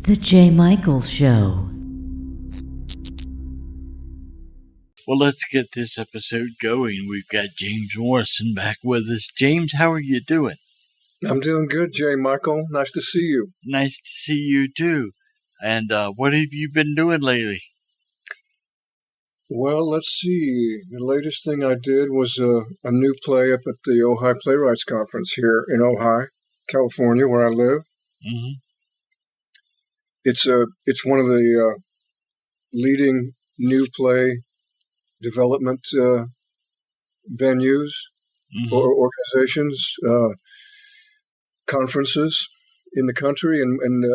The J. Michaels Show. Well, let's get this episode going. We've got James Morrison back with us. James, how are you doing? I'm doing good, J. Michael. Nice to see you. Nice to see you, too. And what have you been doing lately? Well, let's see. The latest thing I did was a new play up at the Ojai Playwrights Conference here in Ojai, California, where I live. Mm-hmm. It's one of the leading new play development venues or organizations, conferences in the country, and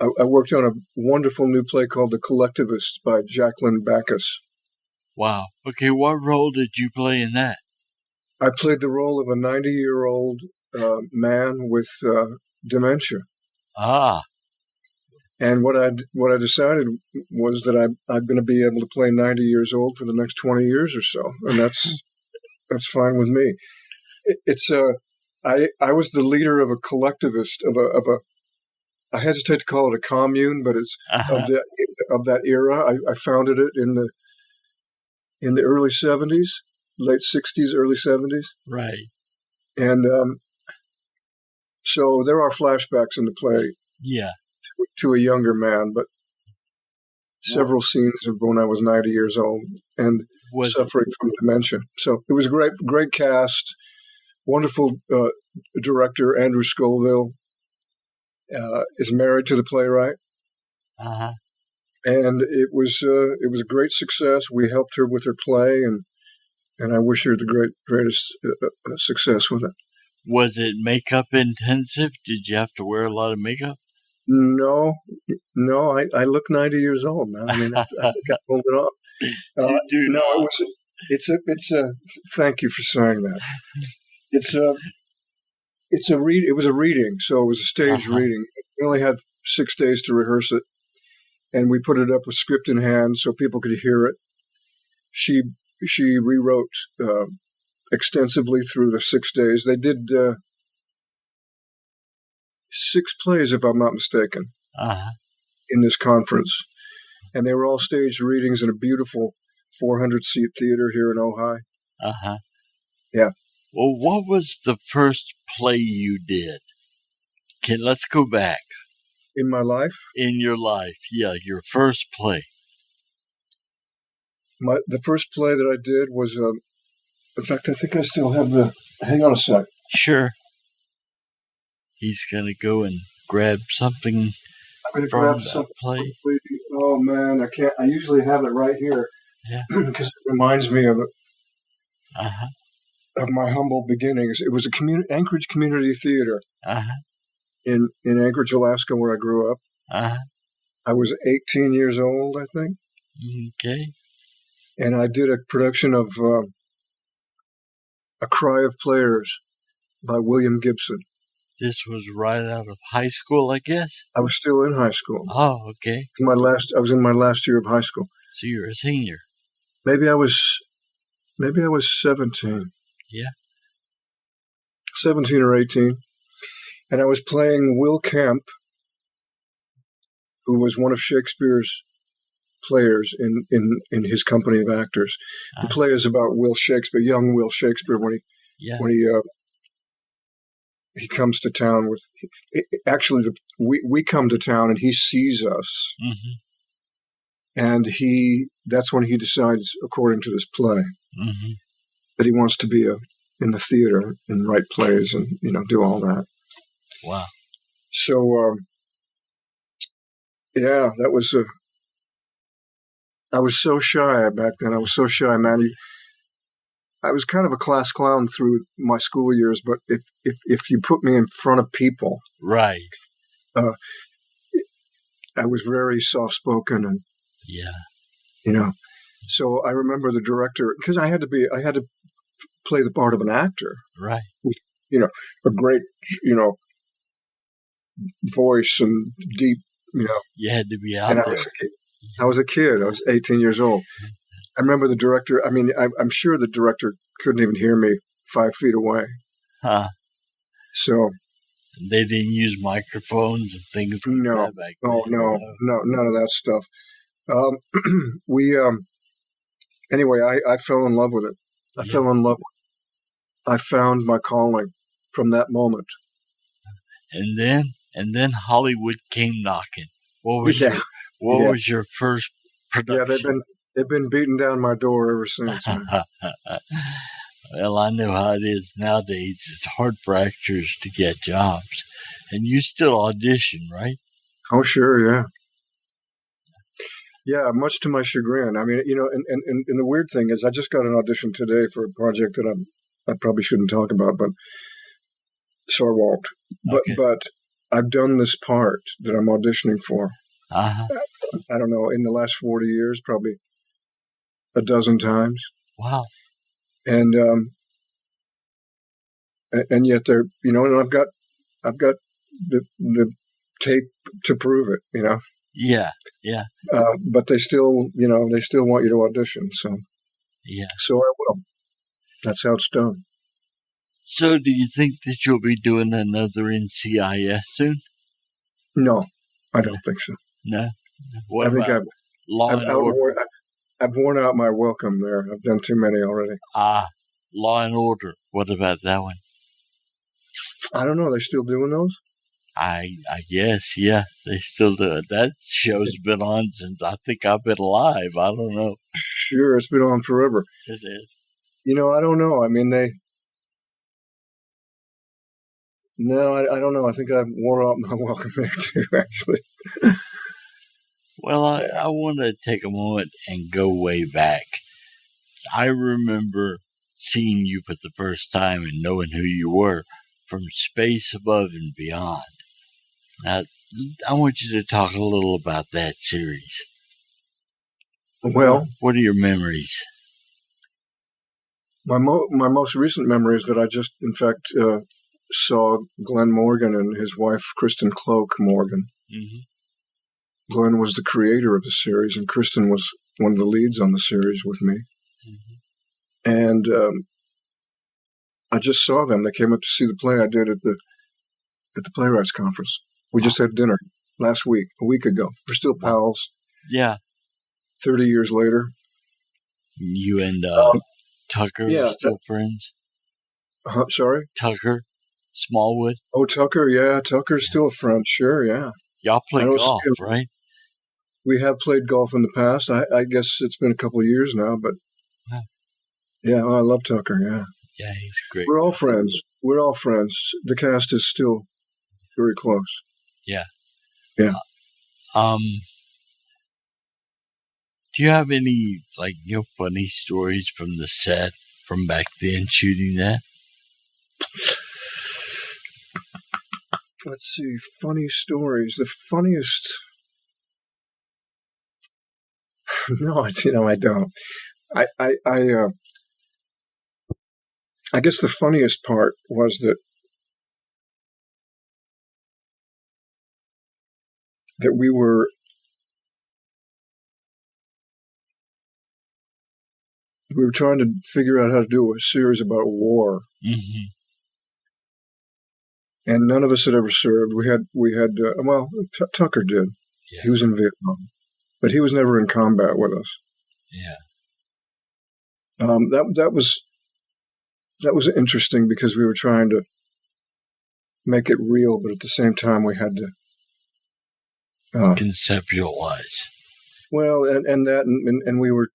I worked on a wonderful new play called The Collectivists by Jacqueline Backus. Wow. Okay, what role did you play in that? I played the role of a 90-year-old man with dementia. Ah. And what I decided was that I'm going to be able to play 90 years old for the next 20 years or so, and that's fine with me. I was the leader of a collectivist of a I hesitate to call it a commune, but it's of that era. I founded it in the early 70s, late 60s, early 70s. Right. And so there are flashbacks in the play. Yeah. To a younger man, but several scenes of when I was 90 years old and suffering from dementia. So it was a great cast, wonderful director Andrew Scoville is married to the playwright, and it was a great success. We helped her with her play, and I wish her the greatest success with it. Was it makeup intensive? Did you have to wear a lot of makeup? No, I look 90 years old now. I mean, I think I pulled it off. It's a. Thank you for saying that. It was a reading, so it was a stage reading. We only had 6 days to rehearse it, and we put it up with script in hand so people could hear it. She rewrote extensively through the 6 days. They did 6 plays, if I'm not mistaken, in this conference. And they were all staged readings in a beautiful 400-seat theater here in Ojai. Yeah. Well, what was the first play you did? Let's go back. In my life? In your life, yeah, your first play. The first play that I did was, in fact, I think I still have hang on a sec. Sure. He's going to go and grab something. I'm going to grab something. Play. Oh, man, I can't. I usually have it right here. Yeah. Because it reminds me of my humble beginnings. It was a Anchorage Community Theater in Anchorage, Alaska, where I grew up. I was 18 years old, I think. Okay. And I did a production of A Cry of Players by William Gibson. This was right out of high school, I guess? I was still in high school. Oh, okay. I was in my last year of high school. So you're a senior. Maybe I was 17. Yeah. 17 or 18. And I was playing Will Kemp, who was one of Shakespeare's players in his company of actors. The play is about Will Shakespeare, young Will Shakespeare, when he comes to town with. Actually, we come to town and he sees us, and that's when he decides, according to this play, that he wants to be in the theater and write plays and do all that. Wow. So that was I was so shy back then. I was so shy, man. I was kind of a class clown through my school years, but if you put me in front of people, right, I was very soft-spoken and So I remember the director, because I had to play the part of an actor, right? A great voice and deep, You had to be out there. I was a kid. I was 18 years old. I remember the director. I mean, I'm sure the director couldn't even hear me 5 feet away. Huh. So They didn't use microphones and things like that back then. No, none of that stuff. Anyway, I fell in love with it. I fell in love with it. I found my calling from that moment. And then Hollywood came knocking. What was your first production? Yeah, they've been beating down my door ever since. Well, I know how it is nowadays. It's hard for actors to get jobs. And you still audition, right? Oh, sure, yeah. Yeah, much to my chagrin. I mean, and the weird thing is I just got an audition today for a project that I probably shouldn't talk about, but so I won't. But I've done this part that I'm auditioning for. Uh-huh. I don't know, in the last 40 years, probably a dozen times. Wow. And yet they're, and I've got the tape to prove it, Yeah. But they still want you to audition. So, so I will. That's how it's done. So do you think that you'll be doing another NCIS soon? No, I don't think so. No? I think I've worn out my welcome there. I've done too many already. Law and Order. What about that one? I don't know. Are they still doing those? I guess, yeah. They still do it. That show's been on since I think I've been alive. I don't know. Sure, it's been on forever. It is. I don't know. I mean, I don't know. I think I've worn out my welcome there too, actually. Well, I want to take a moment and go way back. I remember seeing you for the first time and knowing who you were from Space Above and Beyond. Now, I want you to talk a little about that series. Well, what are your memories? My most recent memory is that I just, in fact, saw Glenn Morgan and his wife, Kristen Cloak Morgan. Mm-hmm. Glenn was the creator of the series, and Kristen was one of the leads on the series with me. Mm-hmm. And I just saw them. They came up to see the play I did at the Playwrights Conference. We just had dinner a week ago. We're still pals. Yeah. 30 years later. You and Tucker are still friends? Sorry? Tucker Smallwood? Oh, Tucker, yeah. Tucker's still a friend, sure, yeah. Y'all play golf, right? We have played golf in the past. I guess it's been a couple of years now, but yeah, I love Tucker, yeah. Yeah, he's great. We're all friends. The cast is still very close. Yeah. Yeah. Do you have any, funny stories from the set from back then shooting that? Let's see, funny stories. The funniest... No, I don't. I guess the funniest part was that we were trying to figure out how to do a series about war. Mm-hmm. And none of us had ever served. We had Tucker did. Yeah. He was in Vietnam, but he was never in combat with us. Yeah. That was interesting because we were trying to make it real, but at the same time we had to conceptualize. Well, and we were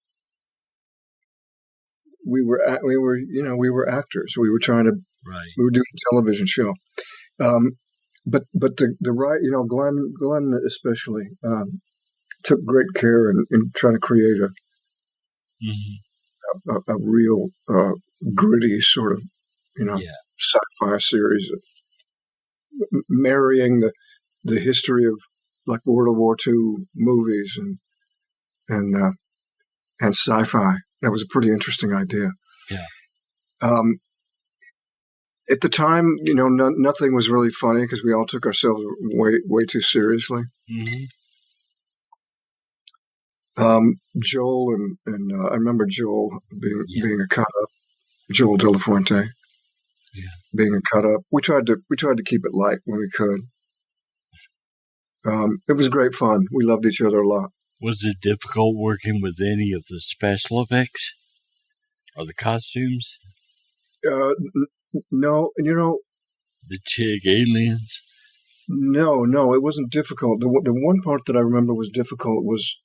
actors. We were trying to. Right. We were doing a television show. But the Glenn especially took great care in trying to create a real gritty sort of sci-fi series, marrying the history of like World War II movies and sci-fi. That was a pretty interesting idea. Yeah. At the time, nothing was really funny because we all took ourselves way too seriously. Mm-hmm. Joel and I remember Joel being a cop, Joel De La Fuente. being cut up. We tried to keep it light when we could. It was great fun. We loved each other a lot. Was it difficult working with any of the special effects or the costumes? No, the Chig aliens. No, it wasn't difficult. The one part that I remember was difficult was,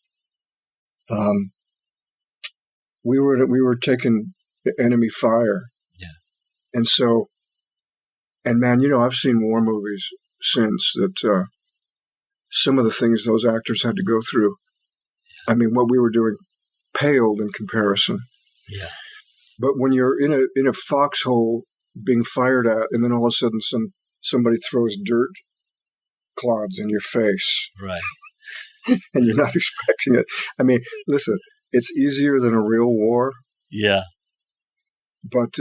we were taking enemy fire. Yeah. And so, and man, I've seen war movies since that, some of the things those actors had to go through. I mean, what we were doing paled in comparison. Yeah. But when you're in a foxhole being fired at, and then all of a sudden somebody throws dirt clods in your face. Right. And you're not expecting it. I mean, listen, it's easier than a real war. Yeah. But,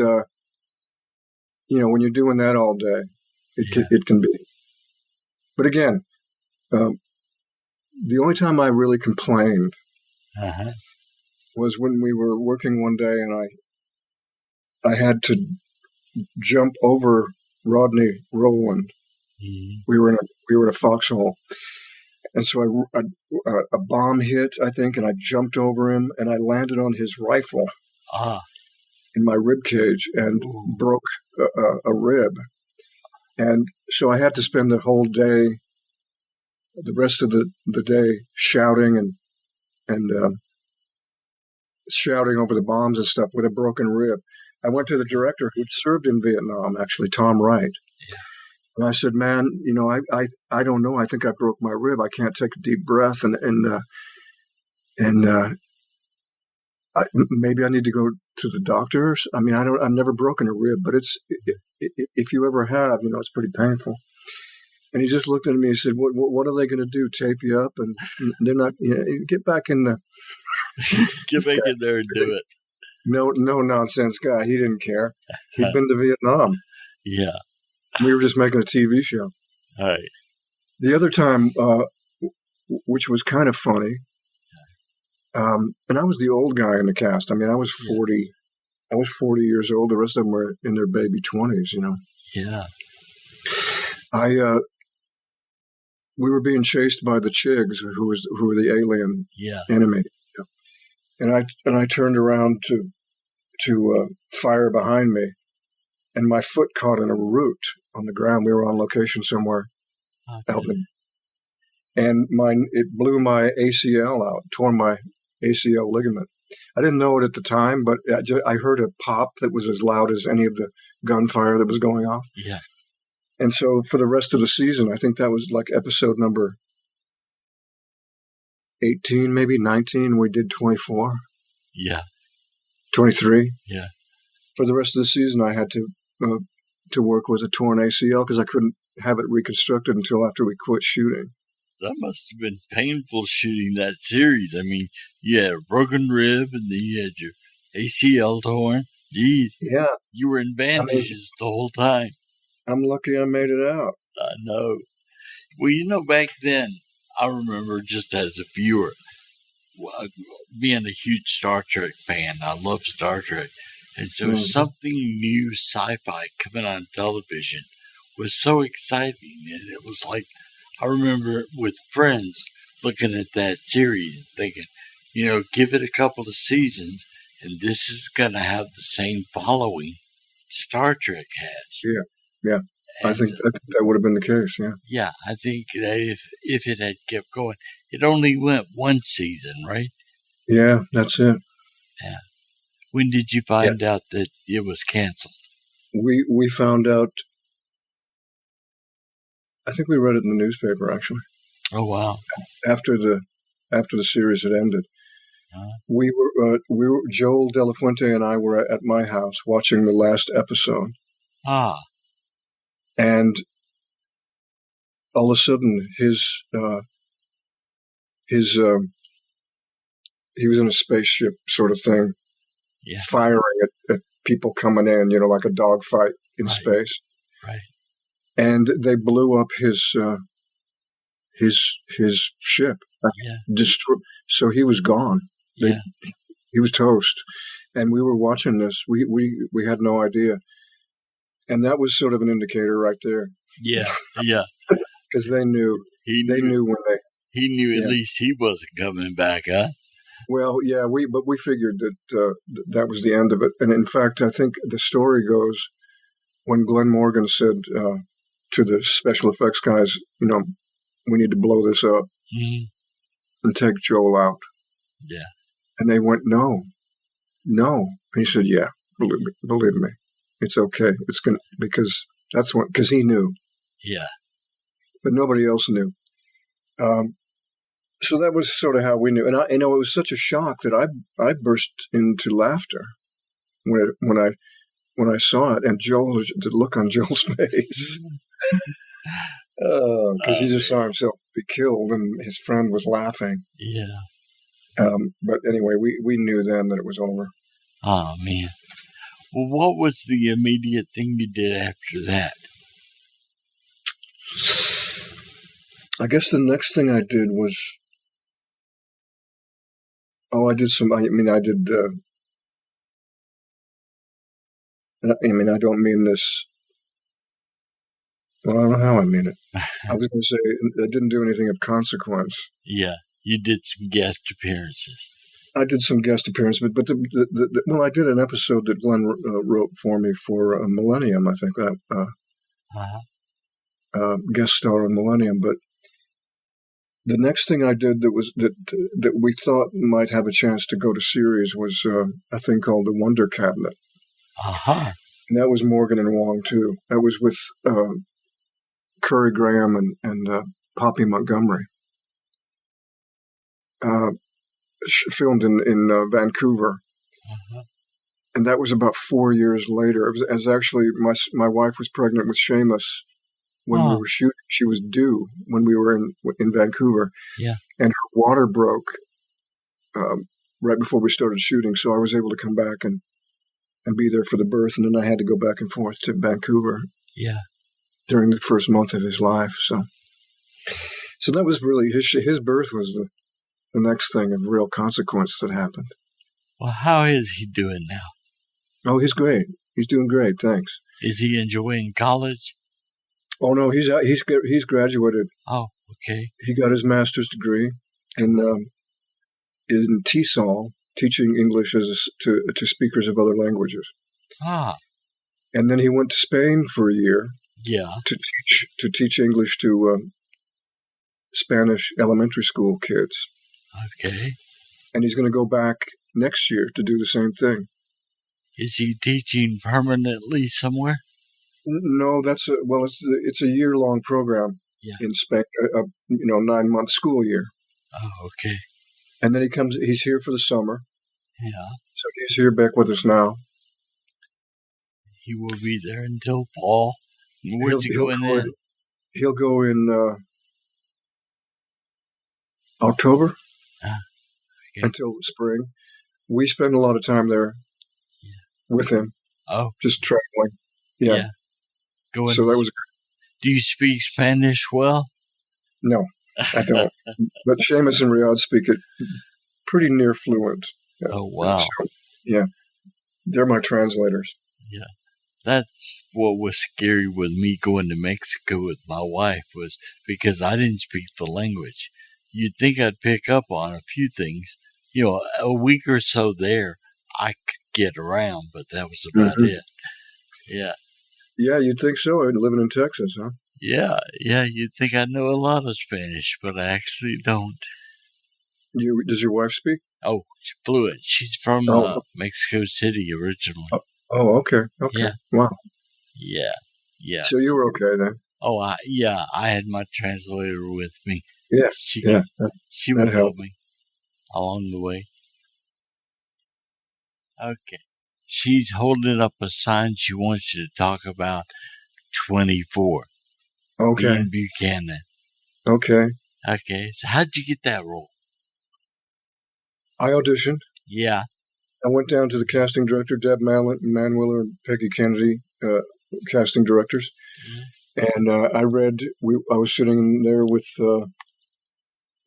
when you're doing that all day, it can be. But again, the only time I really complained was when we were working one day and I had to jump over Rodney Rowland. Mm-hmm. We were in a foxhole, and so a bomb hit, I think, and I jumped over him and I landed on his rifle in my rib cage and broke a rib, and so I had to spend the whole day, the rest of the day, shouting and shouting over the bombs and stuff with a broken rib. I went to the director who'd served in Vietnam, actually, Tom Wright. Yeah. And I said, man, I don't know. I think I broke my rib. I can't take a deep breath. And maybe I need to go to the doctors. I mean, I've never broken a rib, but if you ever have, it's pretty painful. And he just looked at me and said, what are they going to do? Tape you up? And they're not, get back in the... Get back in there and do it. No nonsense guy. He didn't care. He'd been to Vietnam. Yeah. We were just making a TV show. All right. The other time, which was kind of funny, and I was the old guy in the cast. I mean, I was 40. Yeah. I was 40 years old. The rest of them were in their baby 20s, Yeah. We were being chased by the Chigs, who were the alien enemy. And I turned around to fire behind me, and my foot caught in a root on the ground. We were on location somewhere out in and it blew my ACL out, tore my ACL ligament. I didn't know it at the time, but I heard a pop that was as loud as any of the gunfire that was going off. Yeah. And so for the rest of the season, I think that was like episode number 18, maybe 19. We did 24. Yeah. 23. Yeah. For the rest of the season, I had to work with a torn ACL because I couldn't have it reconstructed until after we quit shooting. That must have been painful shooting that series. I mean, you had a broken rib and then you had your ACL torn. Jeez. Yeah. You were in bandages the whole time. I'm lucky I made it out. I know. Well, back then, I remember just as a viewer, being a huge Star Trek fan. I love Star Trek. And so something new sci-fi coming on television was so exciting. And it was like, I remember with friends looking at that series and thinking, give it a couple of seasons and this is going to have the same following Star Trek has. Yeah. And I think that would have been the case, yeah. Yeah, I think that if it had kept going, it only went one season, right? Yeah, that's it. Yeah. When did you find out that it was canceled? We found out, I think we read it in the newspaper, actually. Oh, wow. After the series had ended. We were Joel De La Fuente and I were at my house watching the last episode. And all of a sudden, he was in a spaceship sort of thing, firing at people coming in, like a dogfight in space. Right. And they blew up his ship. So he was gone. He was toast. And we were watching this. We had no idea. And that was sort of an indicator right there. Yeah. Because they knew. They knew when they... He knew at least he wasn't coming back, huh? Well, yeah, we figured that that was the end of it. And in fact, I think the story goes when Glenn Morgan said to the special effects guys, we need to blow this up and take Joel out. Yeah. And they went, no. And he said, yeah, believe me, it's okay. It's going to, because he knew. Yeah. But nobody else knew. So that was sort of how we knew. And it was such a shock that I burst into laughter when I saw it, and the look on Joel's face, because he just saw himself be killed, and his friend was laughing. Yeah. But anyway, we knew then that it was over. Oh man. Well, what was the immediate thing you did after that? I guess the next thing I did was, I did some, I did, I don't mean this, well, I don't know how I mean it. I was going to say, I didn't do anything of consequence. Yeah, you did some guest appearances. I did some guest appearances, but I did an episode that Glenn wrote for me for Millennium, I think, guest star on Millennium, but the next thing I did that we thought might have a chance to go to series was a thing called The Wonder Cabinet. Uh-huh. And that was Morgan and Wong, too. That was with Curry Graham and Poppy Montgomery. Filmed in Vancouver. Uh-huh. And that was about 4 years later. It was actually, my wife was pregnant with Seamus when we were shooting. She was due when we were in Vancouver. Yeah. And her water broke right before we started shooting, so I was able to come back and be there for the birth, and then I had to go back and forth to Vancouver. Yeah. During the first month of his life. So that was really, his birth was the next thing of real consequence that happened. Well, how is he doing now? Oh, he's great. He's doing great, thanks. Is he enjoying college? Oh no, he's graduated. Oh, okay. He got his master's degree in TESOL, teaching English to speakers of other languages. Ah. And then he went to Spain for a year. Yeah. To teach English to Spanish elementary school kids. Okay. And he's going to go back next year to do the same thing. Is he teaching permanently somewhere? No, it's a year-long program in Spain, 9-month school year. Oh, okay. And then he's here for the summer. Yeah. So he's here back with us now. He will be there until fall. Where's he going in? He'll go in October until spring. We spend a lot of time there with him. Oh. Just traveling. Yeah. So that was. Do you speak Spanish well? No, I don't. But Seamus and Riyadh speak it pretty near fluent. Oh, wow. So, they're my translators. Yeah. That's what was scary with me going to Mexico with my wife, was because I didn't speak the language. You'd think I'd pick up on a few things. A week or so there, I could get around, but that was about it. Yeah. Yeah, you'd think so. Living in Texas, huh? Yeah, you'd think I know a lot of Spanish, but I actually don't. Does your wife speak? Oh, she's fluent. She's from Mexico City originally. Oh, okay. Yeah. Wow. Yeah. So you were okay then? Oh, I had my translator with me. Yeah, she would help me along the way. Okay. She's holding up a sign. She wants you to talk about 24. Okay. Ian Buchanan. Okay. So how'd you get that role? I auditioned. Yeah. I went down to the casting director, Deb Manwiller and Peggy Kennedy, casting directors. Mm-hmm. And I read, I was sitting there with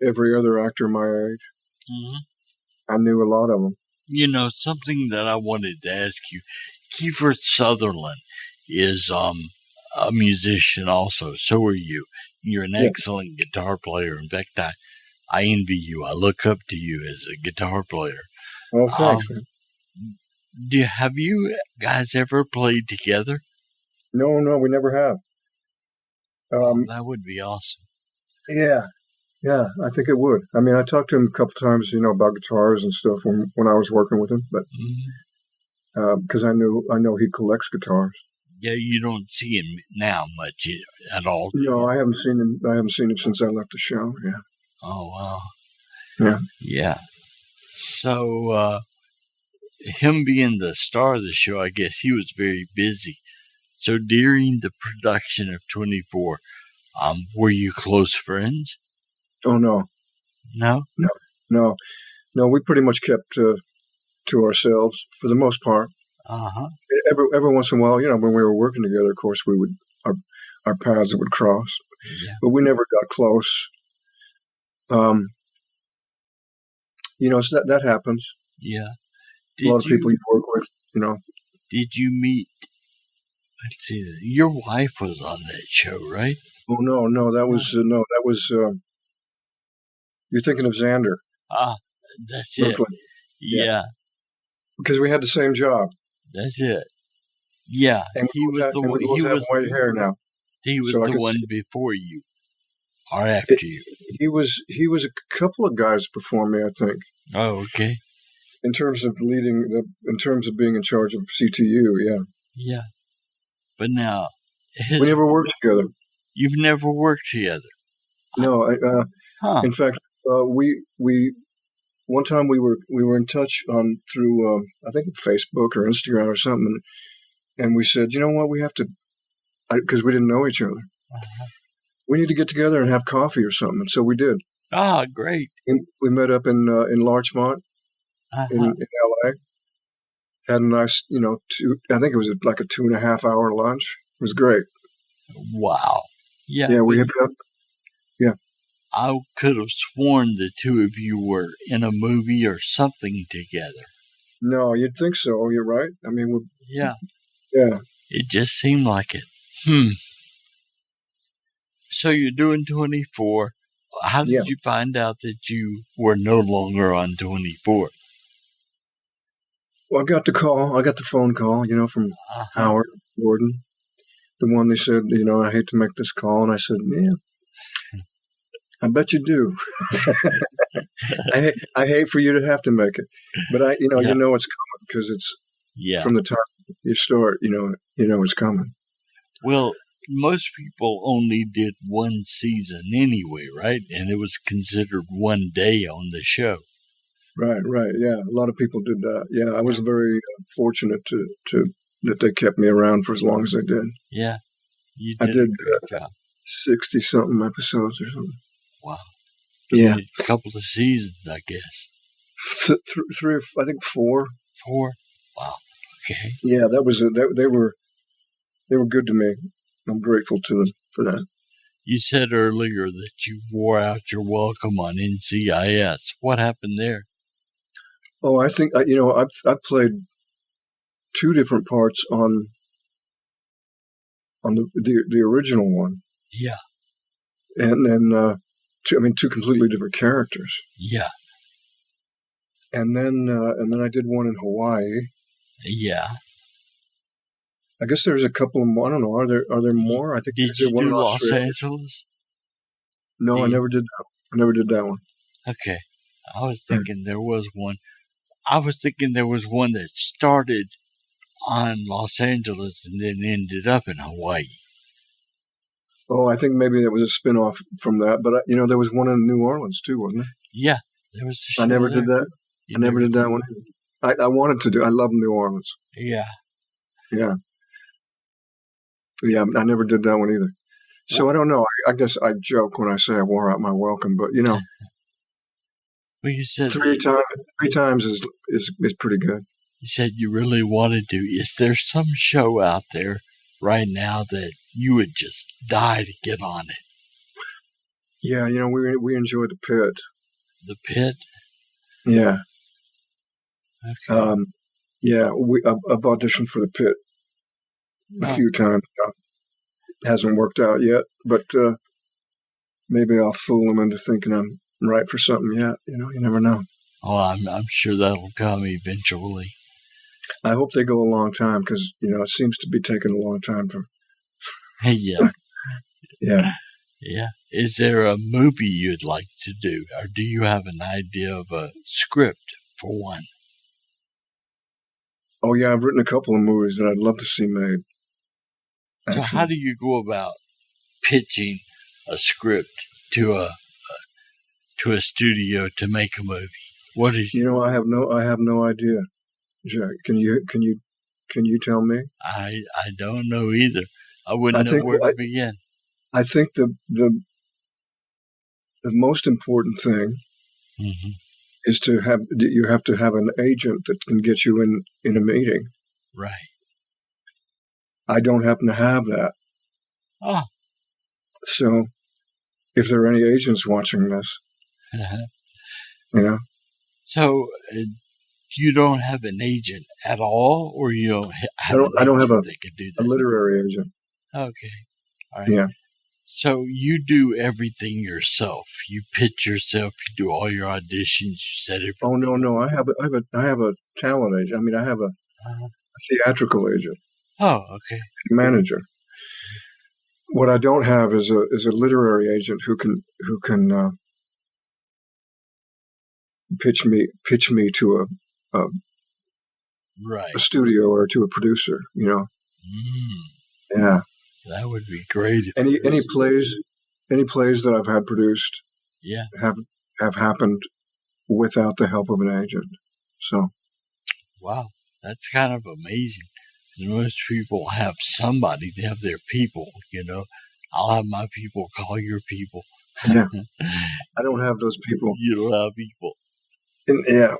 every other actor my age. Mm-hmm. I knew a lot of them. Something that I wanted to ask you, Kiefer Sutherland, is a musician also. So are you. You're an excellent guitar player. In fact, I envy you. I look up to you as a guitar player. Oh, thanks, man. Have you guys ever played together? No, we never have. That would be awesome. Yeah, I think it would. I mean, I talked to him a couple times, about guitars and stuff when I was working with him, but because I know he collects guitars. Yeah, you don't see him now much at all. No, I haven't seen him. I haven't seen him since I left the show. Yeah. Oh wow. Yeah. Yeah. So, him being the star of the show, I guess he was very busy. So during the production of 24, were you close friends? Oh, no. No. We pretty much kept to ourselves for the most part. Uh-huh. Every once in a while, when we were working together, of course, we would our paths would cross. Yeah. But we never got close. So that happens. Yeah. A lot of people you work with, Did you meet? Let's see. Your wife was on that show, right? Oh no, that was you're thinking of Xander. That's Brooklyn. it. Yeah. Because we had the same job. That's it. Yeah. And he was white hair now. He was the one before you, or after you. He was a couple of guys before me, I think. Oh, okay. In terms of in terms of being in charge of CTU, yeah. Yeah. But now, we never worked together. You've never worked together? No. In fact, we one time we were in touch through I think Facebook or Instagram or something, and we said, you know what, we have to, because we didn't know each other. Uh-huh. We need to get together and have coffee or something. And so we did. Great. And we met up in Larchmont in LA. Had a nice, I think it was like a 2.5 hour lunch. It was great. Wow. Yeah. Yeah, we hit up. Yeah. I could have sworn the two of you were in a movie or something together. No, you'd think so. You're right. I mean, yeah. Yeah. It just seemed like it. So you're doing 24. How did you find out that you were no longer on 24? Well, I got the phone call, from Howard Gordon. The one they said, I hate to make this call. And I said, man, I bet you do. I hate for you to have to make it. But you know it's coming because it's from the time you start, it's coming. Well, most people only did one season anyway, right? And it was considered one day on the show. Right. Yeah, a lot of people did that. Yeah, I was very fortunate to that they kept me around for as long as they did. Yeah, you did. I did a great job. 60-something episodes or something. Wow. Yeah, a couple of seasons, I guess. Three, I think 4. 4. Wow. Okay. Yeah, that was they were good to me. I'm grateful to them for that. You said earlier that you wore out your welcome on NCIS. What happened there? Oh, I think I've played 2 different parts on the original one. Yeah. And then 2 completely different characters. Yeah. And then I did one in Hawaii. Yeah. I guess there's a couple of more. I don't know. Are there more? I think. Did you do Los Angeles? No, I never did that. I never did that one. Okay. I was thinking there was one. I was thinking there was one that started on Los Angeles and then ended up in Hawaii. Oh, I think maybe that was a spin-off from that. But, there was one in New Orleans, too, wasn't there? Yeah. There was a show I never there. did that. I never did that one. I wanted to do. I love New Orleans. Yeah. Yeah. Yeah, I never did that one either. So I don't know. I guess I joke when I say I wore out my welcome, but Well, you said 3 times is pretty good. You said you really wanted to. Is there some show out there right now that you would just die to get on it? Yeah, we enjoy The Pit. The Pit? Yeah. Okay. Yeah, I've auditioned for The Pit a few times. Hasn't worked out yet, but maybe I'll fool them into thinking I'm right for something yet. You never know. Oh, I'm sure that'll come eventually. I hope they go a long time because, it seems to be taking a long time for. Yeah. Yeah. Yeah. Is there a movie you'd like to do, or do you have an idea of a script for one? Oh, yeah, I've written a couple of movies that I'd love to see made. So how do you go about pitching a script to a studio to make a movie? What is I have no idea. Jack, can you tell me? I don't know either. I wouldn't know where to begin. I think the most important thing is you have to have an agent that can get you in a meeting. Right. I don't happen to have that. Oh. So if there are any agents watching this, So you don't have an agent at all, or you don't have I don't have a literary agent. Okay. All right. Yeah. So you do everything yourself. You pitch yourself. You do all your auditions. You set it. Oh no! I have a talent agent. I mean, I have a theatrical agent. Oh, okay. Manager. What I don't have is a literary agent who can pitch me to a studio or to a producer. Yeah. That would be great. Any plays that I've had produced, have happened without the help of an agent. So, wow, that's kind of amazing. Most people have somebody; they have their people. I'll have my people call your people. Yeah, I don't have those people. You don't have people. Yeah.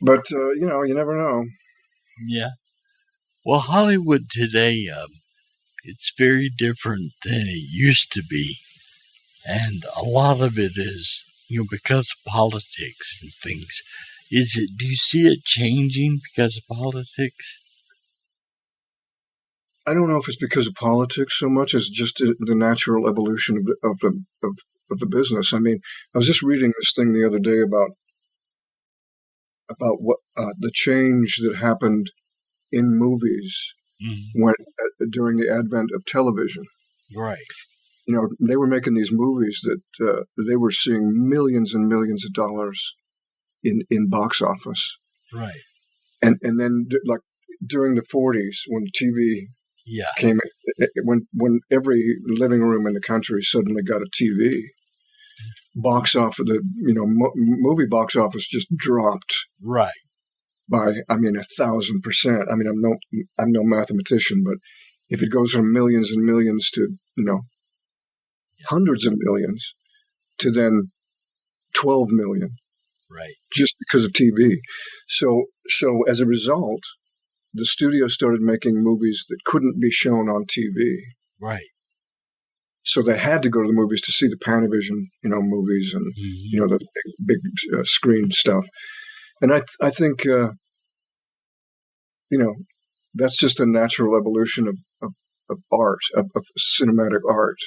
But you never know. Yeah. Well, Hollywood today, it's very different than it used to be. And a lot of it is, because of politics and things. Do you see it changing because of politics? I don't know if it's because of politics so much as just the natural evolution of the business. I mean, I was just reading this thing the other day about what the change that happened in movies when during the advent of television. Right. They were making these movies that they were seeing millions and millions of dollars in box office. Right. And then like during the 40s when TV came, when every living room in the country suddenly got a TV, box office, movie box office just dropped. Right. By 1,000%. I mean, I'm no mathematician, but if it goes from millions and millions to hundreds of millions to then 12 million, right? Just because of TV. So as a result, the studio started making movies that couldn't be shown on TV. Right. So they had to go to the movies to see the Panavision, movies and the big screen stuff. And I think, that's just a natural evolution of art, of cinematic art.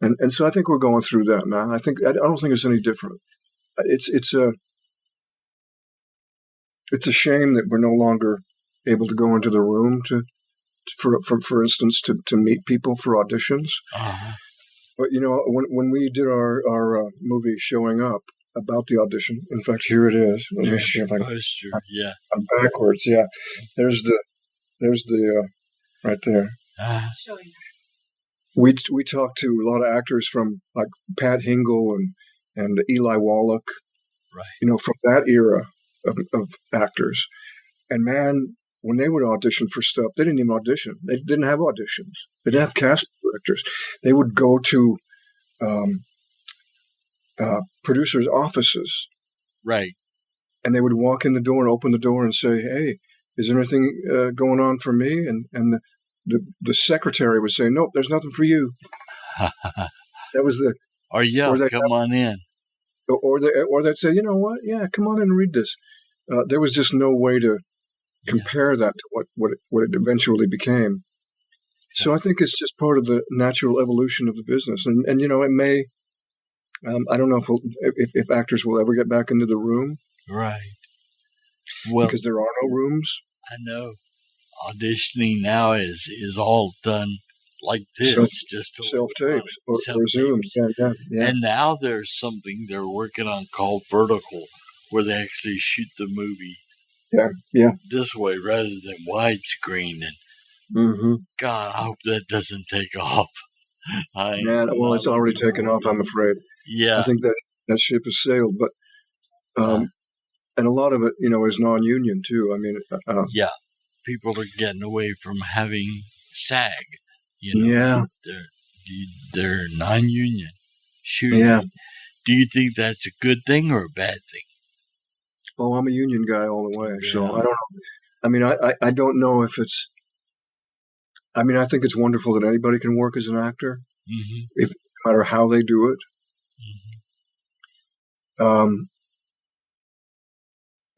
And so I think we're going through that, man. I don't think it's any different. It's a shame that we're no longer able to go into the room for instance, to meet people for auditions. Uh-huh. But, when we did our movie Showing Up, about the audition. In fact, here it is. Let me see if I can. I'm backwards. Yeah, there's the right there. We talked to a lot of actors from like Pat Hingle and Eli Wallach. Right. From that era of actors. And man, when they would audition for stuff, they didn't even audition. They didn't have auditions. They didn't have cast directors. They would go to producers' offices. Right. And they would walk in the door and open the door and say, "Hey, is there anything going on for me?" And the secretary would say, "Nope, there's nothing for you." That was the. Come on in. Or they'd say, "You know what? Yeah, come on in and read this." There was just no way to compare that to what it eventually became. So I think it's just part of the natural evolution of the business. And it may, I don't know if actors will ever get back into the room. Right. Well, because there are no rooms. I know. Auditioning now is all done like this, just self-tape or Zoom. Yeah. And now there's something they're working on called vertical, where they actually shoot the movie this way rather than widescreen. And God, I hope that doesn't take off. It's already taken off, I'm afraid. Yeah. I think that ship has sailed, but and a lot of it, is non-union too. I mean, people are getting away from having SAG. They're non-union shooting. Yeah. Do you think that's a good thing or a bad thing? Oh, I'm a union guy all the way, so I don't know. I mean, I don't know if it's. I mean, I think it's wonderful that anybody can work as an actor, no matter how they do it.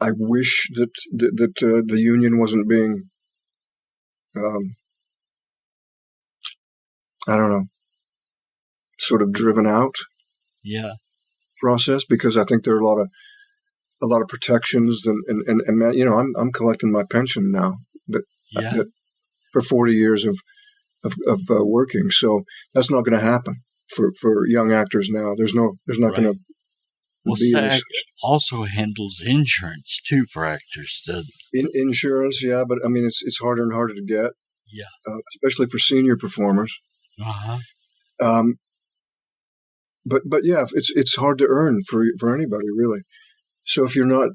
I wish that the union wasn't being, I don't know, sort of driven out. Yeah. Process, because I think there are a lot of protections and I'm collecting my pension now that for 40 years of working, so that's not going to happen for young actors now. There's not going to. Well, SAG also handles insurance too for actors. Insurance, but I mean it's harder and harder to get. Yeah, especially for senior performers. But yeah, it's hard to earn for anybody really. So if you're not,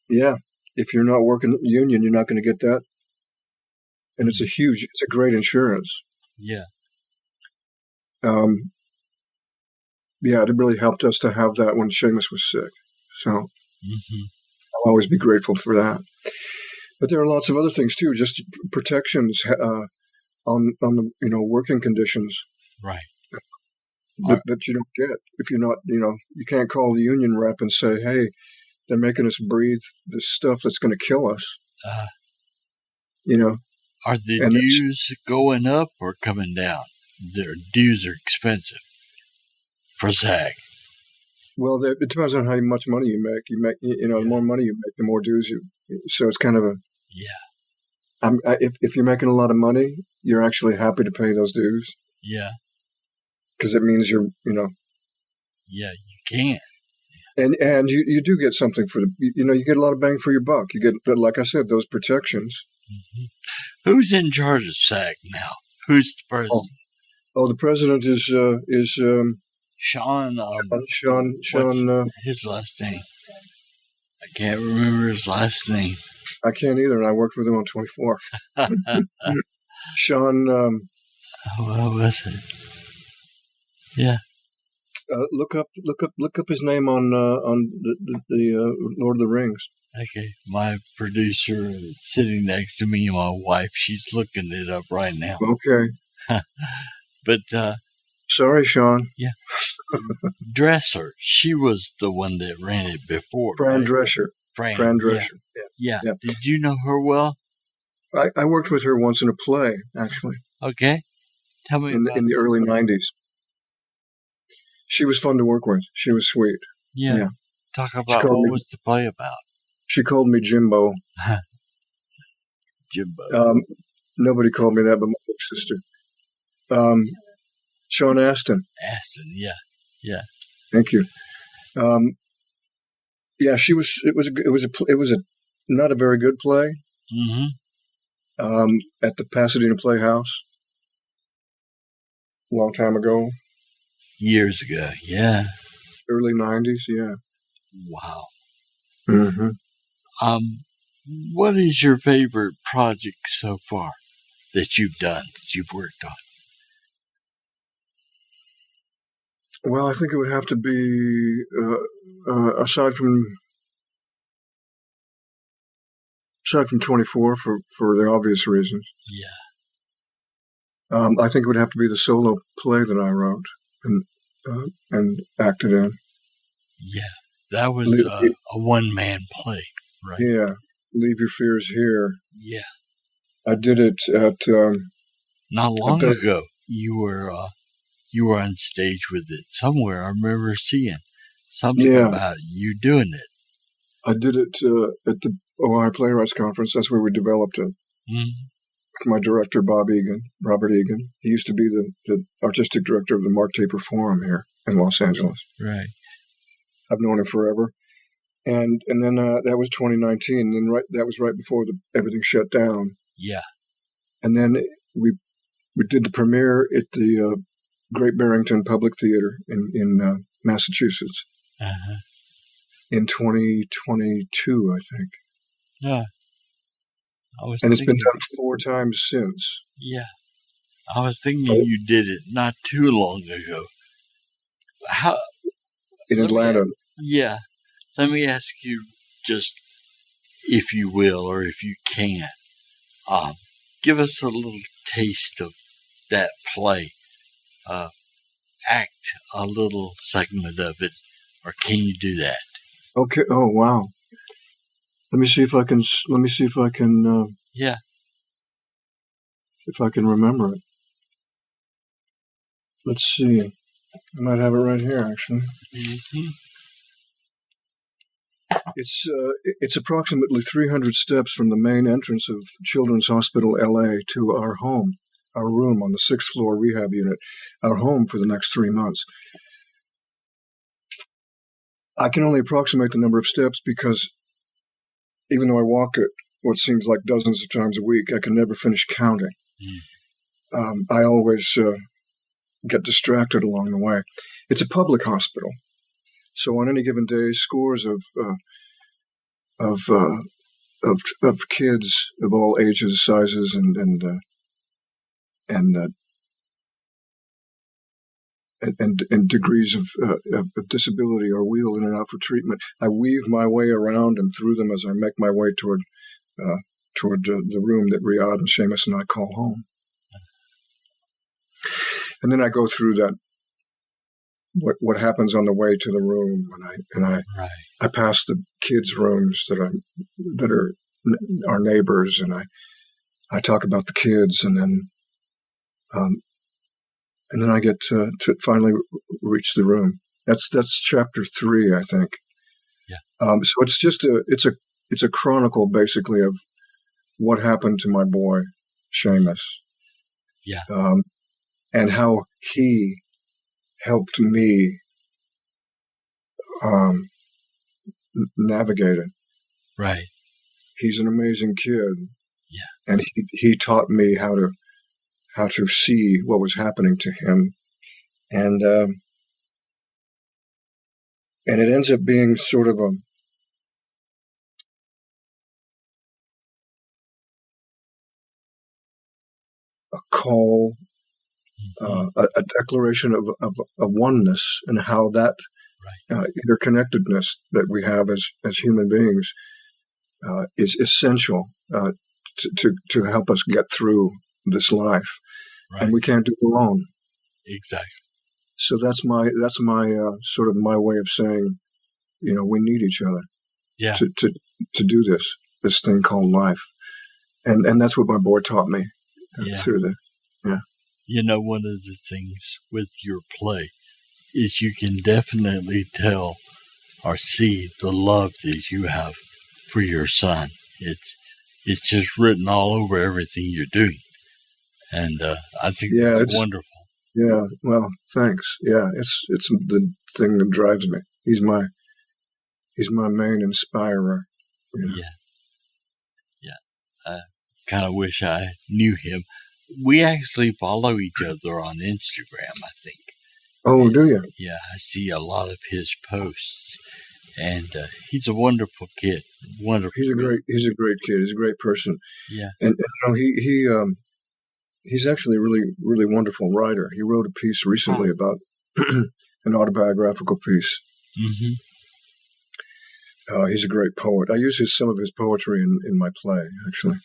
if you're not working union, you're not going to get that. And it's a great insurance. Yeah. It really helped us to have that when Seamus was sick. So I'll always be grateful for that. But there are lots of other things too, just protections on the working conditions. Right. That you don't get if you're not, you can't call the union rep and say, hey, they're making us breathe this stuff that's going to kill us. Are the dues going up or coming down? Their dues are expensive for SAG. Well, it depends on how much money you make. The more money you make, the more dues so it's kind of a. Yeah. If you're making a lot of money, you're actually happy to pay those dues. Yeah. Because it means you're. Yeah, you can. And you do get something for you get a lot of bang for your buck. You get, like I said, those protections. Who's in charge of SAG now? Who's the president? Oh, the president is Sean. Sean. His last name. I can't remember his last name. I can't either, and I worked with him on 24. Sean. What was it? Yeah. Look up his name on the Lord of the Rings. Okay, my producer is sitting next to me, my wife. She's looking it up right now. Okay. But sorry, Sean. Yeah. Dresser. She was the one that ran it before. Fran Drescher. Fran Drescher. Yeah. Did you know her well? I worked with her once in a play, actually. Okay. Tell me in the early 90s. She was fun to work with. She was sweet. Yeah. Talk about what was the play about. She called me Jimbo. Jimbo. Nobody called me that but my big sister. Sean Astin. Astin, yeah. Thank you. She was. It was a not a very good play. At the Pasadena Playhouse. A long time ago. Years ago, yeah. Early 90s, yeah. Wow. Mm-hmm. What is your favorite project so far that you've done, that you've worked on? Well, I think it would have to be, aside from 24 for the obvious reasons. Yeah. I think it would have to be the solo play that I wrote and acted in. Yeah, that was a one-man play, right? Yeah, Leave Your Fears Here. Yeah. I did it at not long ago. You were on stage with it somewhere. I remember seeing something about you doing it. I did it at the Ohio Playwrights Conference. That's where we developed it. With my director, Robert Egan. He used to be the artistic director of the Mark Taper Forum here in Los Angeles. Right. I've known him forever. And then that was 2019. And then that was right before everything shut down. Yeah. And then we did the premiere at the Great Barrington Public Theater in Massachusetts in 2022, I think. Yeah. And it's been done 4 times since. Yeah. I was thinking you did it not too long ago. In Atlanta. Yeah. Let me ask you, just if you will, or if you can, give us a little taste of that play. Act a little segment of it, or can you do that? Okay. Oh, wow. Let me see if I can. Yeah. If I can remember it. Let's see. I might have it right here, actually. It's approximately 300 steps from the main entrance of Children's Hospital LA to our home, our room on the 6th floor rehab unit, our home for the next 3 months. I can only approximate the number of steps because even though I walk it what seems like dozens of times a week, I can never finish counting. I always get distracted along the way. It's a public hospital, so on any given day, scores of kids of all ages, sizes, and degrees of disability are wheeled in and out for treatment. I weave my way around and through them as I make my way toward the room that Riyadh and Seamus and I call home. And then I go through that, what happens on the way to the room, and I pass the kids' rooms that are our neighbors, and I talk about the kids, and then I get to finally reach the room. That's chapter 3, I think. Yeah. So it's just it's a chronicle basically of what happened to my boy Seamus. Yeah. And how he helped me navigate it. Right. He's an amazing kid. Yeah. And he taught me how to see what was happening to him. And it ends up being sort of a call, a declaration of a oneness, and how that interconnectedness that we have as human beings is essential to help us get through this life, and we can't do it alone. Exactly. So that's my sort of my way of saying, we need each other. Yeah. To do this thing called life, and that's what my boy taught me through this. Yeah. One of the things with your play is you can definitely tell or see the love that you have for your son. It's just written all over everything you're doing, and I think that's wonderful. Yeah. Well, thanks. Yeah, it's the thing that drives me. He's my main inspirer. Yeah. I kind of wish I knew him. We actually follow each other on Instagram, I think. Oh, do you? Yeah, I see a lot of his posts, and he's a wonderful kid. Wonderful. He's a great kid. He's a great person. Yeah. And he's actually a really, really wonderful writer. He wrote a piece recently about an autobiographical piece. Mm-hmm. He's a great poet. I use some of his poetry in my play, actually.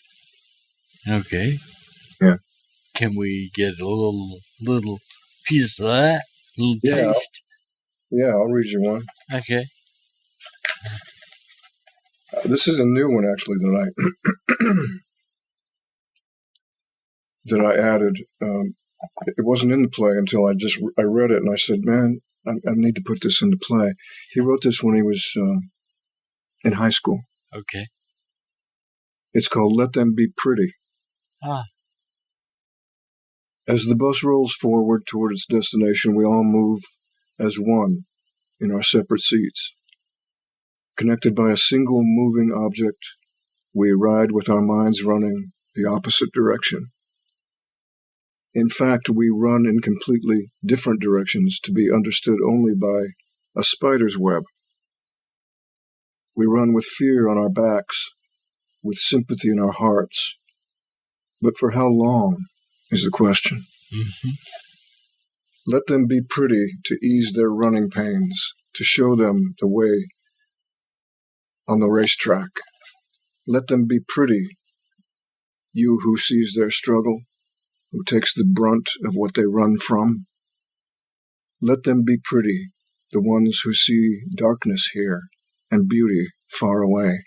Okay. Yeah. Can we get a little piece of that? A little taste? Yeah, I'll read you one. Okay. This is a new one, actually, that I added. It wasn't in the play until I read it, and I said, man, I need to put this in the play. He wrote this when he was in high school. Okay. It's called Let Them Be Pretty. Ah. As the bus rolls forward toward its destination, we all move as one in our separate seats. Connected by a single moving object, we ride with our minds running the opposite direction. In fact, we run in completely different directions to be understood only by a spider's web. We run with fear on our backs, with sympathy in our hearts. But for how long is the question? Mm-hmm. Let them be pretty to ease their running pains, to show them the way on the racetrack. Let them be pretty, you who sees their struggle, who takes the brunt of what they run from. Let them be pretty, the ones who see darkness here and beauty far away.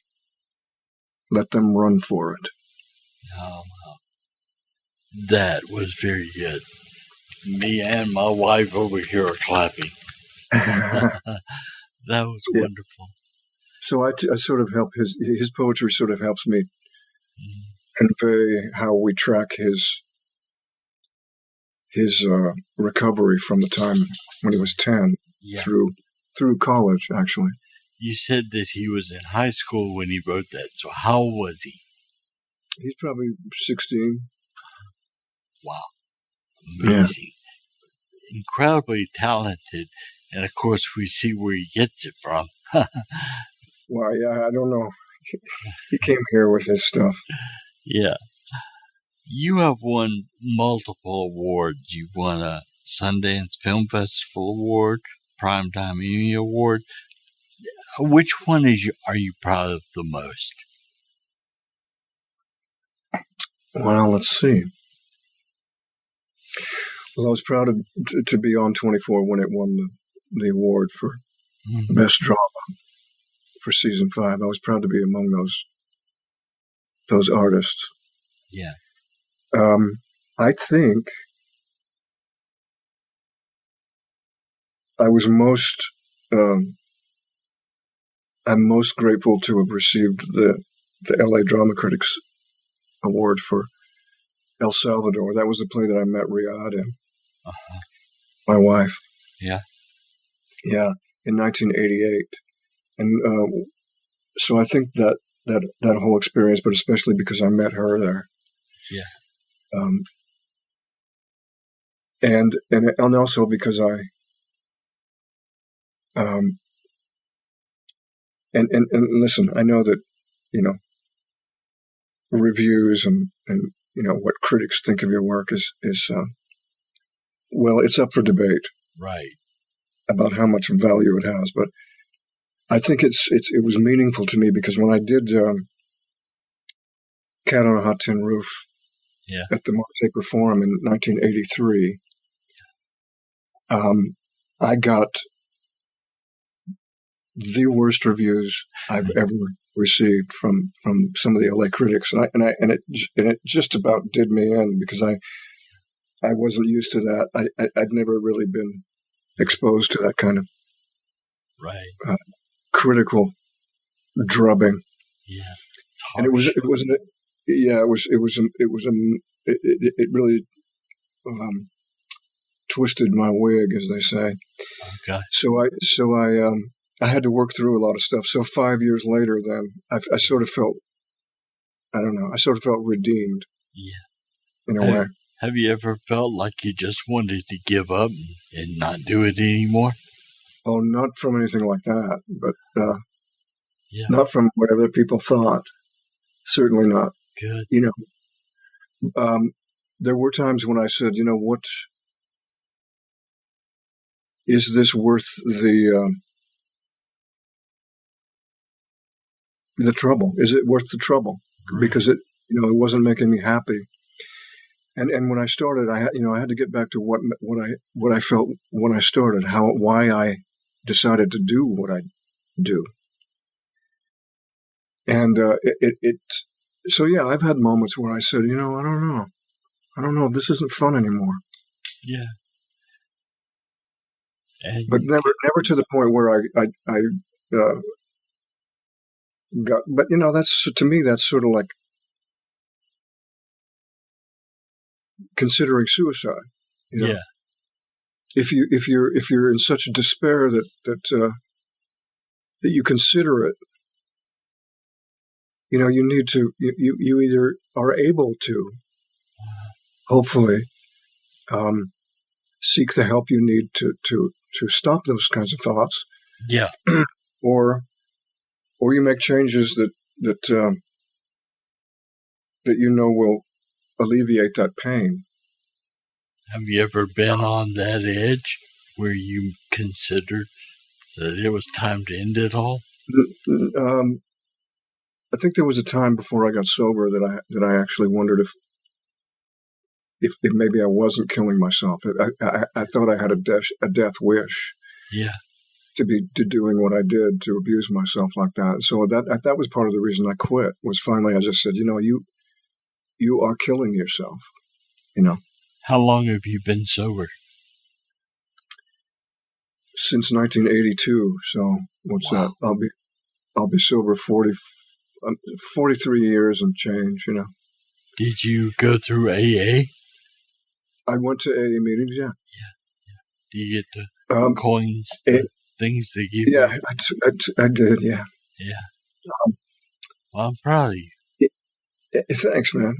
Let them run for it. Oh, wow. That was very good. Me and my wife over here are clapping. That was wonderful. So I sort of help his poetry sort of helps me convey how we track his recovery from the time when he was 10 through college, actually. You said that he was in high school when he wrote that. So how was he? He's probably 16. Wow. Amazing. Yeah. Incredibly talented. And of course, we see where he gets it from. Well, yeah, I don't know. He came here with his stuff. Yeah. You have won multiple awards. You've won a Sundance Film Festival Award, Primetime Emmy Award. Which one are you proud of the most? Well, let's see. Well, I was proud to be on 24 when it won the award for Best Drama for season 5. I was proud to be among those artists. Yeah. I think I was I'm most grateful to have received the LA Drama Critics Award for El Salvador. That was the play that I met Riyadh in. Uh-huh. My wife. Yeah. Yeah, in 1988. And so I think that whole experience, but especially because I met her there. Yeah. And also because I and listen, I know that, reviews and what critics think of your work is well, it's up for debate. Right. About how much value it has, but I think it was meaningful to me because when I did Cat on a Hot Tin Roof at the Mark Taper Forum in 1983, I got the worst reviews I've ever received from some of the LA critics, and it just about did me in because I wasn't used to that. I'd never really been exposed to that kind of critical drubbing. Yeah, and it really twisted my wig, as they say. Okay. So I had to work through a lot of stuff. So 5 years later, then I sort of felt, I don't know, I sort of felt redeemed. Yeah. In a way. Have you ever felt like you just wanted to give up and not do it anymore? Oh, not from anything like that, but not from what other people thought. Certainly not. Good. There were times when I said, what is this worth the trouble? Is it worth the trouble? Right. Because it wasn't making me happy. And when I started, I had to get back to what I felt when I started, why I decided to do what I do. And so yeah, I've had moments where I said, I don't know, this isn't fun anymore. Yeah. But never to the point where I got. But that's, to me, that's sort of like considering suicide. Yeah. If you're in such despair that you consider it, you need to. You either are able to, hopefully, seek the help you need to stop those kinds of thoughts. Yeah. Or you make changes that will alleviate that pain. Have you ever been on that edge where you considered that it was time to end it all? I think there was a time before I got sober that I actually wondered if maybe I wasn't killing myself. I thought I had a death wish. Yeah. To be doing what I did, to abuse myself like that. So that was part of the reason I quit. Was finally I just said, you are killing yourself. How long have you been sober? Since 1982. So what's that? I'll be sober 43 years and change. Did you go through AA? I went to AA meetings. Yeah. Yeah. Do you get the coins? Things they give you? I did, yeah. Yeah. Well, I'm proud of you. Thanks, man.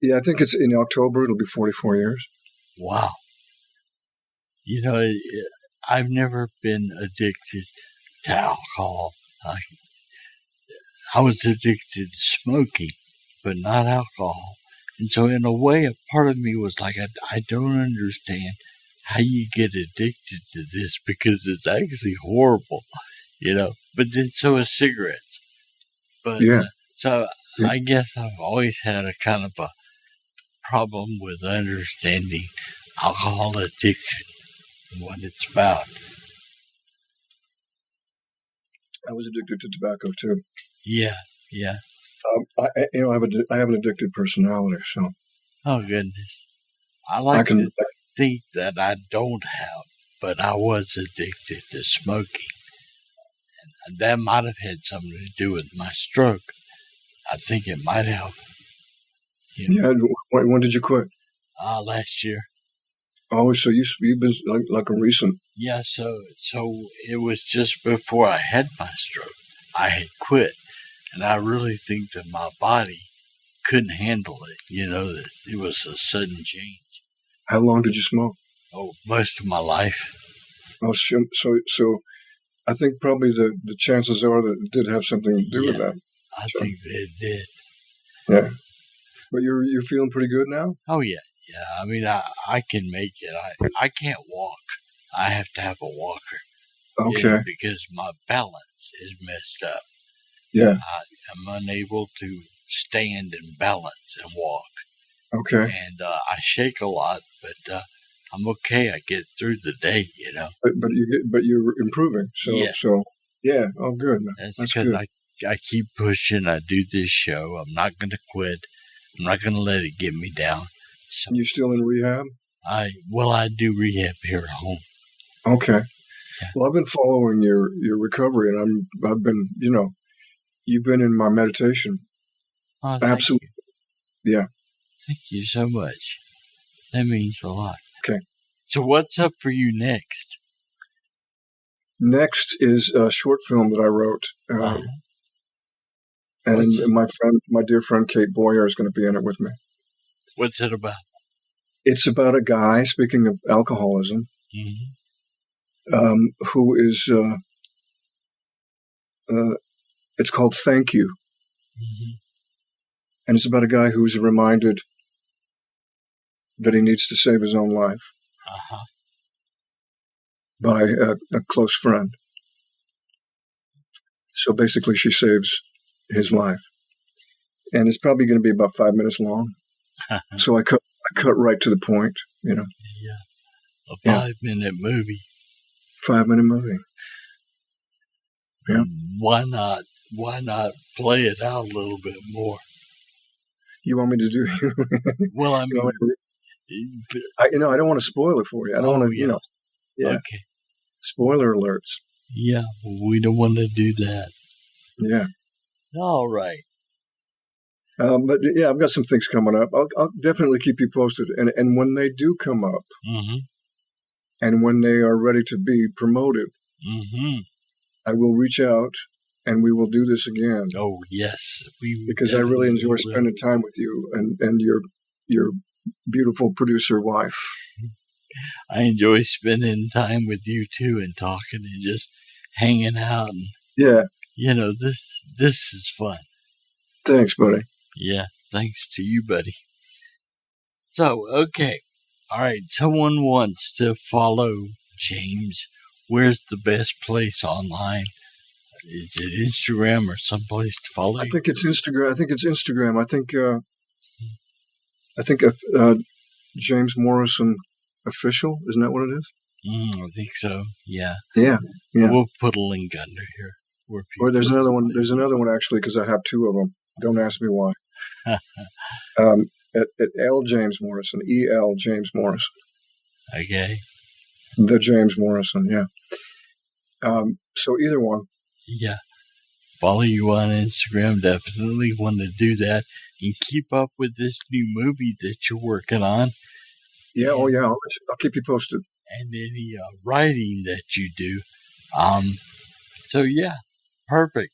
Yeah, I think it's in October. It'll be 44 years. Wow. I've never been addicted to alcohol. I was addicted to smoking, but not alcohol. And so in a way, a part of me was like, I don't understand how you get addicted to this, because it's actually horrible, but then so is cigarettes. But yeah. I guess I've always had a kind of a problem with understanding alcohol addiction and what it's about. I was addicted to tobacco too. Yeah. I have an addicted personality, so. Oh goodness, I like to think that I don't have, but I was addicted to smoking, and that might have had something to do with my stroke. I think it might have. Yeah. When did you quit? Last year. Oh, so you've been like a recent. Yeah. So it was just before I had my stroke. I had quit, and I really think that my body couldn't handle it. That it was a sudden change. How long did you smoke? Oh, most of my life. Oh, so I think probably the chances are that it did have something to do with that. I think that it did. Yeah. But you're feeling pretty good now? Oh, yeah. Yeah. I mean, I can make it. I can't walk. I have to have a walker. Okay. Because my balance is messed up. Yeah. I'm unable to stand and balance and walk. Okay. And I shake a lot, but I'm okay. I get through the day, But you're improving. So yeah. So yeah. Oh, good. That's because good. I keep pushing. I do this show. I'm not going to quit. I'm not going to let it get me down. So you still in rehab? I do rehab here at home. Okay. Yeah. Well, I've been following your recovery, and I've been, you've been in my meditation. Oh, absolutely. You. Yeah. Thank you so much. That means a lot. Okay. So what's up for you next? Next is a short film that I wrote. And my dear friend Kate Boyer is going to be in it with me. What's it about? It's about a guy, speaking of alcoholism, who is, it's called Thank You. Mm-hmm. And it's about a guy who's reminded that he needs to save his own life by a close friend. So basically she saves his life. And it's probably going to be about 5 minutes long. So I cut right to the point, Yeah. A 5-minute movie. 5-minute movie. Yeah. Why not why not play it out a little bit more? You want me to do? Well, I mean, I don't want to spoil it for you. I don't want to, Yeah. Okay. Spoiler alerts. Yeah, we don't want to do that. Yeah. All right. But yeah, I've got some things coming up. I'll definitely keep you posted. And when they do come up, and when they are ready to be promoted, I will reach out and we will do this again. Oh, yes. Because I really enjoy spending time with you and your beautiful producer wife. I enjoy spending time with you too and talking and just hanging out. And, yeah. This is fun. Thanks, buddy. Yeah, thanks to you, buddy. So, okay. All right. Someone wants to follow James. Where's the best place online? Is it Instagram or someplace to follow you? I think it's Instagram. I think James Morrison Official. Isn't that what it is? I think so. Yeah. Yeah. We'll put a link under here. Or there's another one. There's another one actually because I have two of them. Don't ask me why. At L. James Morrison, E.L. James Morrison. Okay. The James Morrison, yeah. So either one. Yeah. Follow you on Instagram. Definitely want to do that. And keep up with this new movie that you're working on. Yeah, I'll keep you posted. And any writing that you do. So, yeah. Perfect.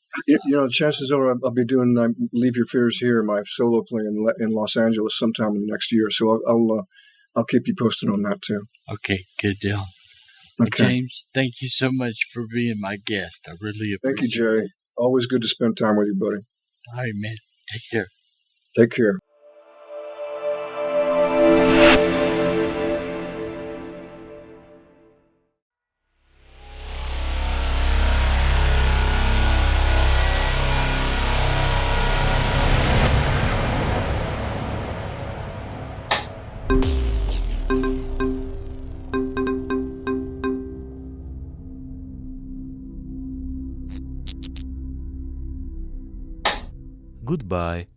Chances are I'll be doing Leave Your Fears Here, my solo play in Los Angeles sometime in the next year. So I'll keep you posted on that too. Okay, good deal. Okay. James, thank you so much for being my guest. I really appreciate it. Thank you, Jerry. Always good to spend time with you, buddy. All right, man. Take care. Take care. Goodbye.